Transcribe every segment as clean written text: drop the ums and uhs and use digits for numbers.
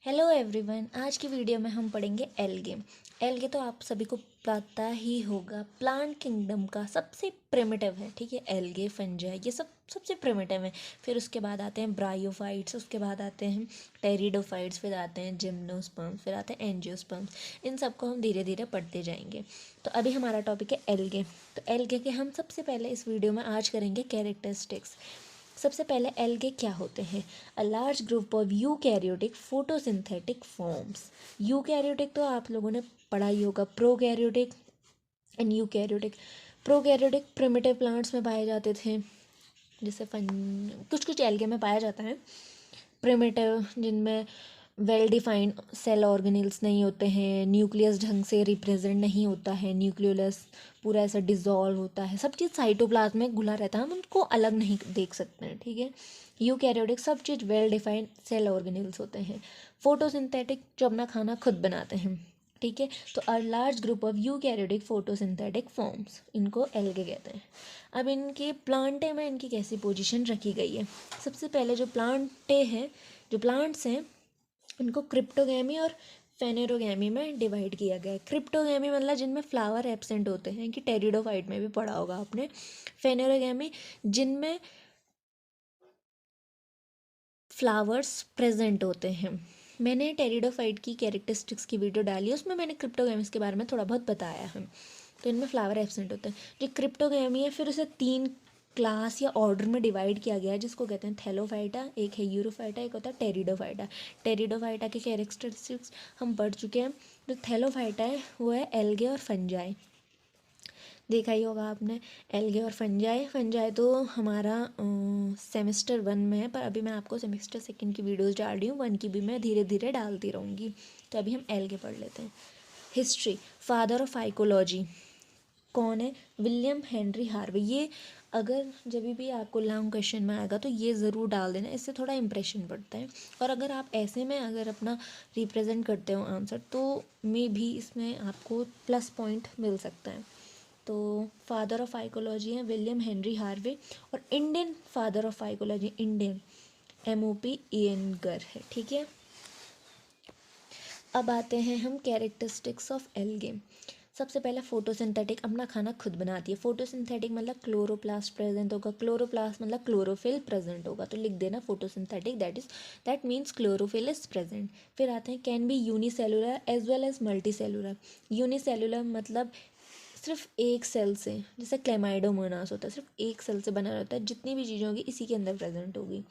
Hello everyone, आज की video में हम पढ़ेंगे एल्गे। एल्गे तो आप सभी को पता ही होगा, प्लांट किंगडम का सबसे प्रिमिटिव है। ठीक है, एल्गे, फंजाई, ये सब सबसे प्रिमिटिव है। फिर उसके बाद आते हैं ब्रायोफाइट्स, उसके बाद आते हैं टेरिडोफाइट्स, फिर आते हैं जिम्नोस्पर्म्स, फिर आते हैं एंजियोस्पर्म्स। इन सबको हम धीरे धीरे पढ़ते जाएंगे। तो अभी हमारा टॉपिक है एल्गे। तो एल्गे के हम सबसे पहले इस वीडियो में आज करेंगे कैरेक्टरिस्टिक्स। सबसे पहले एल्गे क्या होते हैं? A large group of eukaryotic photosynthetic forms. Eukaryotic तो आप लोगों ने पढ़ा ही होगा, prokaryotic and eukaryotic. Prokaryotic primitive plants में पाए जाते थे, जैसे कुछ कुछ एल्गे में पाया जाता है प्रिमिटिव, जिनमें वेल डिफाइंड सेल ऑर्गेनल्स नहीं होते हैं, न्यूक्लियस ढंग से रिप्रेजेंट नहीं होता है, न्यूक्लियोलस पूरा ऐसा डिजॉल्व होता है, सब चीज़ साइटोप्लाज्म में घुला रहता है, हम उनको अलग नहीं देख सकते हैं। ठीक है, यूकैरियोटिक सब चीज़ वेल डिफाइंड सेल ऑर्गेनल्स होते हैं। फोटोसिंथेटिक जो अपना खाना खुद बनाते हैं। ठीक है, तो a large group of eukaryotic photosynthetic forms, इनको एल्गे कहते हैं। अब इनके प्लांटे में इनकी कैसी पोजीशन रखी गई है? सबसे पहले जो प्लांटे हैं, जो प्लांट्स हैं, इनको क्रिप्टोगैमी और फेनेरोगैमी में डिवाइड किया गया है। क्रिप्टोगैमी मतलब जिनमें फ्लावर एब्सेंट होते हैं, कि टेरिडोफाइट में भी पढ़ा होगा आपने। फेनेरोगैमी जिनमें फ्लावर्स प्रेजेंट होते हैं। मैंने टेरिडोफाइट की कैरेक्टरिस्टिक्स की वीडियो डाली है, उसमें मैंने क्रिप्टोगैमीज के बारे में थोड़ा बहुत बताया है। तो इनमें फ्लावर एब्सेंट होते हैं। जो क्रिप्टोगैमी है, फिर उसे 3 क्लास या ऑर्डर में डिवाइड किया गया है, जिसको कहते हैं थैलोफाइटा, एक है यूरोफाइटा, एक होता है टेरिडोफाइटा। टेरिडोफाइटा के कैरेक्टरिस्टिक्स हम पढ़ चुके हैं। जो थैलोफाइटा है वो है एल्गे और फंजाई। देखा ही होगा आपने, एल्गे और फंजाई। फंजाई तो हमारा सेमेस्टर 1 में है, पर अभी मैं आपको सेमेस्टर 2 की वीडियोस डाल रही हूँ, 1 की भी मैं धीरे धीरे डालती रहूँगी। तो अभी हम एल्गे पढ़ लेते हैं। हिस्ट्री, फादर ऑफ फाइकोलॉजी कौन है? William Henry Harvey. ये अगर जब भी आपको लॉन्ग क्वेश्चन में आएगा तो ये ज़रूर डाल देना, इससे थोड़ा इंप्रेशन पड़ता है। और अगर आप ऐसे में अगर अपना रिप्रेजेंट करते हो आंसर, तो मे भी इसमें आपको प्लस पॉइंट मिल सकता है। तो फादर ऑफ साइकोलॉजी है विलियम हेनरी हार्वे। और Indian father of psychology, Indian, MOP इयनगर है। ठीक है, अब आते हैं हम कैरेक्टरिस्टिक्स ऑफ एल्गे। सबसे पहले फोटोसिंथेटिक, अपना खाना खुद बनाती है। फोटोसिंथेटिक मतलब क्लोरोप्लास्ट प्रेजेंट होगा, क्लोरोप्लास्ट मतलब क्लोरोफिल प्रेजेंट होगा, तो लिख देना photosynthetic, that means chlorophyll is present. फिर आते हैं can be unicellular as well as multi cellular. Unicellular मतलब सिर्फ एक सेल से, जैसे क्लेमाइडोमोनास होता है, सिर्फ एक सेल से बना रहता है, जितनी भी चीज़ें होगी इसी के अंदर प्रेजेंट होगी।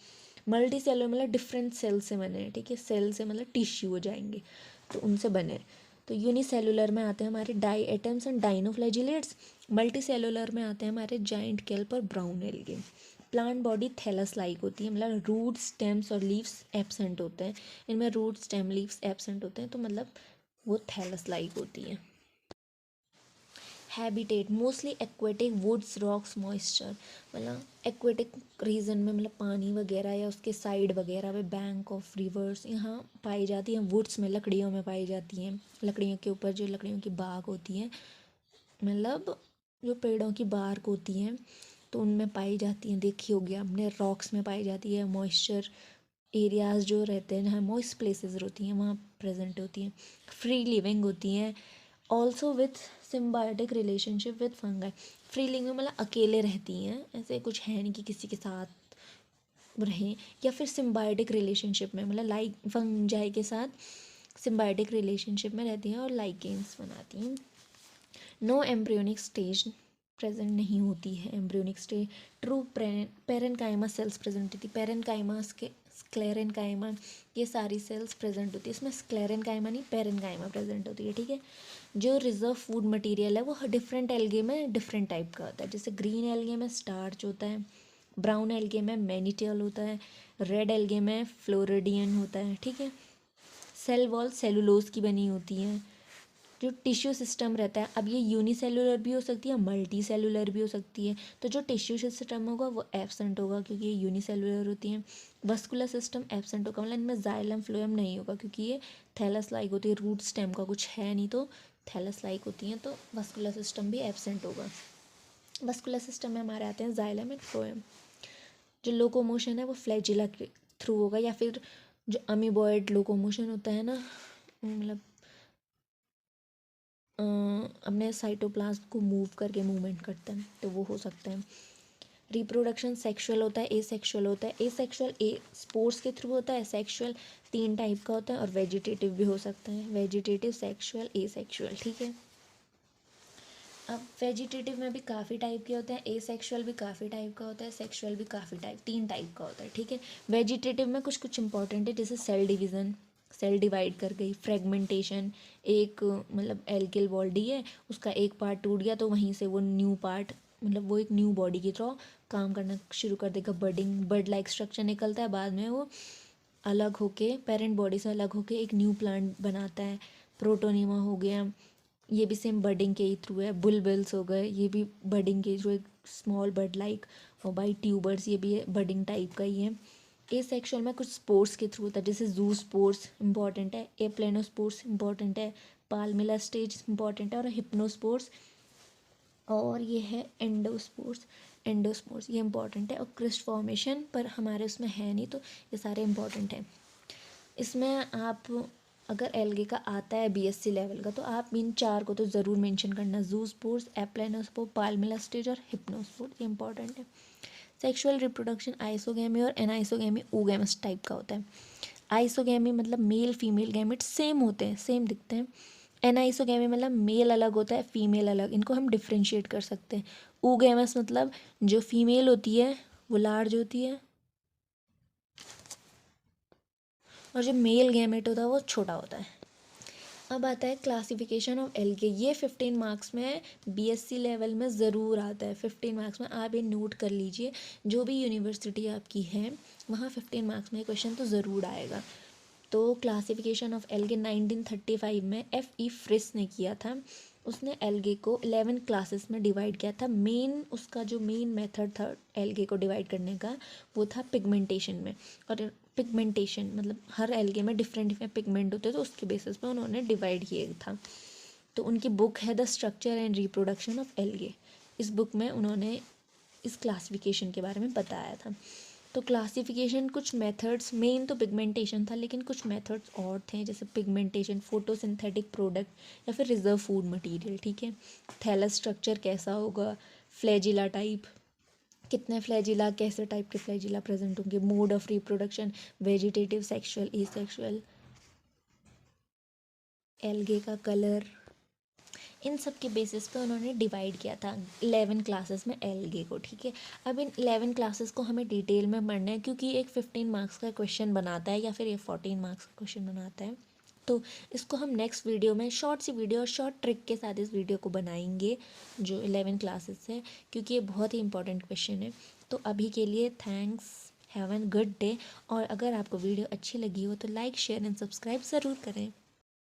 मल्टी सेलुलर मतलब डिफरेंट सेल से बने हैं। ठीक है, सेल से मतलब टिश्यू हो जाएंगे, तो उनसे बने। तो यूनिसेलुलर में आते हैं हमारे diatoms and dinoflagellates. Multi cellular में आते हैं हमारे जाइंट केल्प और brown algae. Plant body thallus like होती है, मतलब रूट, स्टेम्स और लीव्स एब्सेंट होते हैं। इनमें रूट, स्टेम, लीव्स एब्सेंट होते हैं, तो मतलब वो थैलस लाइक होती है। Habitat mostly aquatic, woods, rocks, moisture, मतलब एक्वेटिक रीजन में, मतलब पानी वगैरह या उसके साइड वगैरह में, बैंक ऑफ रिवर्स यहाँ पाई जाती हैं। वुड्स में लकड़ियों में पाई जाती हैं, लकड़ियों के ऊपर जो लकड़ियों की बाग होती हैं, मतलब जो पेड़ों की बार्क होती हैं, तो उनमें पाई जाती हैं। देखी होगी आपने, रॉक्स में पाई जाती है। मॉइस्चर एरियाज़ जो रहते हैं, जहाँ मॉइस्ट प्लेसेस होती हैं, वहाँ प्रेजेंट होती हैं। फ्री लिविंग होती हैं, also with symbiotic relationship with fungi. Free living मतलब अकेले रहती हैं, ऐसे कुछ है नहीं कि किसी के साथ रहें, या फिर सिम्बायोटिक रिलेशनशिप में, मतलब लाइक फंजाई के साथ सिम्बायोटिक रिलेशनशिप में रहती हैं और लाइकेंस बनाती हैं। नो एम्ब्रियोनिक स्टेज प्रेजेंट नहीं होती है। Embryonic stage, true parenchyma cells present होती है। पेरेनकाइमा के स्क्लेरेनकाइमा, ये सारी सेल्स प्रेजेंट होती है। इसमें स्क्लेरेनकाइमा नहीं, पेरेनकाइमा प्रेजेंट होती है। ठीक है, जो रिजर्व फूड मटेरियल है वो डिफरेंट एल्गे में डिफरेंट टाइप का होता है। जैसे ग्रीन एल्गे में स्टार्च होता है, ब्राउन एल्गे में मैनिटियल होता है, रेड एल्गे में फ्लोरिडियन होता है। ठीक है, सेल वॉल सेलुलोज की बनी होती है। जो टिश्यू सिस्टम रहता है, अब ये यूनिसेलुलर भी हो सकती है, मल्टी सेलुलर भी हो सकती है। तो जो टिश्यू सिस्टम होगा वो एब्सेंट होगा, क्योंकि ये यूनिसेलुलर होती हैं। वस्कुलर सिस्टम एब्सेंट होगा, मतलब इनमें जाइलम फ्लोएम नहीं होगा, क्योंकि ये थैलस लाइक होती है, रूट स्टेम का कुछ है नहीं, तो थैलस लाइक होती हैं, तो वस्कुलर सिस्टम भी एब्सेंट होगा। वस्कुलर सिस्टम में हमारे आते हैं जाइलम एंड फ्लोएम। जो लोकोमोशन है वो फ्लैजिला के थ्रू होगा, या फिर जो अमीबॉयड लोकोमोशन होता है ना, मतलब अपने साइटोप्लाज्म को मूव करके मूवमेंट करता है, तो वो हो सकता है। रिप्रोडक्शन सेक्सुअल होता है, एसेक्सुअल होता है। एसेक्सुअल स्पोर्स के थ्रू होता है। सेक्सुअल 3 टाइप का होता है और वेजिटेटिव भी हो सकता है, वेजिटेटिव, सेक्सुअल, एसेक्सुअल, ठीक है। अब वेजिटेटिव में भी काफ़ी टाइप के होते हैं, एसेक्सुअल भी काफ़ी टाइप का होता है, सेक्सुअल भी काफ़ी टाइप, 3 टाइप का होता है, ठीक है। वेजिटेटिव में कुछ कुछ इंपॉर्टेंट है, जैसे सेल डिवीज़न, सेल डिवाइड कर गई, फ्रेगमेंटेशन, एक मतलब एल्किल बॉडी है, उसका एक पार्ट टूट गया तो वहीं से वो न्यू पार्ट, मतलब वो एक न्यू बॉडी की तरह काम करना शुरू कर देगा। बर्डिंग, बर्ड लाइक स्ट्रक्चर निकलता है, बाद में वो अलग होके, पेरेंट बॉडी से अलग होके एक न्यू प्लांट बनाता है। प्रोटोनिमा हो गया, ये भी सेम बर्डिंग के ही थ्रू है। बुलबिल्स हो गए, ये भी बर्डिंग के थ्रू, एक स्मॉल बर्ड लाइक। और बाई ट्यूबर्स, ये भी बर्डिंग टाइप का ही है। ए सेक्शुअल में कुछ स्पोर्स के थ्रू होता है, जैसे जू स्पोर्स इंपॉर्टेंट है, ए प्लेनोस्पोर्स इंपॉर्टेंट है, पाल्मिला स्टेज इंपॉर्टेंट है, और हिप्नोस्पोर्स, और ये है एंडोस्पोर्स, एंडोस्पोर्स ये इंपॉर्टेंट है। और क्रिस्ट फॉर्मेशन पर हमारे उसमें है नहीं, तो ये सारे इंपॉर्टेंट हैं। इसमें आप अगर एल्गे का आता है बीएससी लेवल का, तो आप इन 4 को तो ज़रूर मेंशन करना, जूस्पोर्स, एप्लेनोस्पोर, पाल्मिला स्टेज और हिप्नोस्पोर, ये इंपॉर्टेंट है। सेक्सुअल रिप्रोडक्शन आइसोगेमी और एनाइसोगेमी oogamous टाइप का होता है। आइसोगेमी मतलब मेल फीमेल गैमेट सेम होते हैं, सेम दिखते हैं। एनाइसोगेमी मतलब मेल अलग होता है, फीमेल अलग, इनको हम डिफ्रेंशिएट कर सकते हैं। oogamous मतलब जो फीमेल होती है वो लार्ज होती है और जो मेल गैमेट होता है वो छोटा होता है। अब आता है क्लासिफिकेशन ऑफ एल्गे, ये 15 मार्क्स में बीएससी लेवल में ज़रूर आता है। 15 मार्क्स में आप ये नोट कर लीजिए, जो भी यूनिवर्सिटी आपकी है वहाँ 15 मार्क्स में क्वेश्चन तो ज़रूर आएगा। तो क्लासिफिकेशन ऑफ एल्गे 1935 में F.E. फ्रिस ने किया था। उसने एल्गे को 11 क्लासेस में डिवाइड किया था। मेन उसका जो मेन मेथड था एल्गे को डिवाइड करने का, वो था पिगमेंटेशन में। और पिगमेंटेशन मतलब हर एल्गे में डिफरेंट डिफरेंट पिगमेंट होते हैं, तो उसके बेसिस पे उन्होंने डिवाइड किया था। तो उनकी बुक है the structure and reproduction of algae. इस बुक में उन्होंने इस क्लासिफिकेशन के बारे में बताया था। तो क्लासिफिकेशन कुछ मेथड्स, मेन तो पिगमेंटेशन था, लेकिन कुछ मेथड्स और थे, जैसे पिगमेंटेशन, फोटोसिंथेटिक प्रोडक्ट या फिर रिजर्व फूड मटेरियल, ठीक है। थैलस स्ट्रक्चर कैसा होगा, फ्लैजिला टाइप, कितने फ्लैजिला, कैसे टाइप के फ्लैजिला प्रेजेंट होंगे, mode of reproduction, vegetative, sexual, asexual, algae का कलर, इन सब के बेसिस पे उन्होंने डिवाइड किया था 11 क्लासेस में एल्गे को, ठीक है। अब इन 11 क्लासेस को हमें डिटेल में पढ़ना है, क्योंकि एक 15 मार्क्स का क्वेश्चन बनाता है या फिर ये 14 मार्क्स का क्वेश्चन बनाता है। तो इसको हम नेक्स्ट वीडियो में शॉर्ट सी वीडियो और शॉर्ट ट्रिक के साथ इस वीडियो को बनाएंगे, जो 11 क्लासेस है, क्योंकि ये बहुत ही इंपॉर्टेंट क्वेश्चन है। तो अभी के लिए thanks, have an good day. और अगर आपको वीडियो अच्छी लगी हो तो लाइक, शेयर एंड सब्सक्राइब ज़रूर करें।